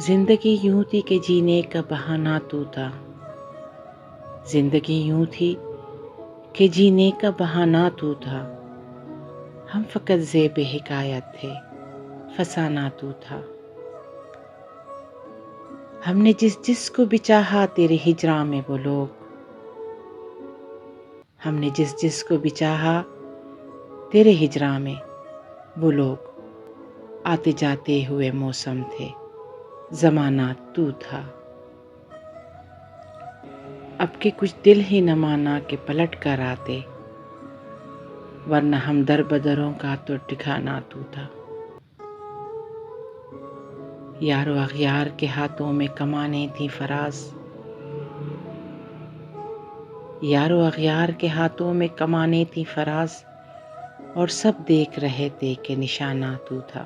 زندگی یوں تھی کہ جینے کا بہانہ تو تھا، زندگی یوں تھی کہ جینے کا بہانہ تو تھا، ہم فقط زیب حکایت تھے، فسانہ تو تھا۔ ہم نے جس جس کو بھی چاہا تیرے ہجراں میں وہ لوگ، ہم نے جس جس کو بھی چاہا تیرے ہجراں میں وہ لوگ، آتے جاتے ہوئے موسم تھے، زمانہ تو تھا۔ اب کہ کچھ دل ہی نہ مانا کہ پلٹ کر آتے، ورنہ ہم در بدروں کا تو ٹھکانہ تو تھا۔ یار و اغیار کے ہاتھوں میں کمانیں تھیں فراز، یار و اغیار کے ہاتھوں میں کمانیں تھیں فراز، اور سب دیکھ رہے تھے کہ نشانہ تو تھا۔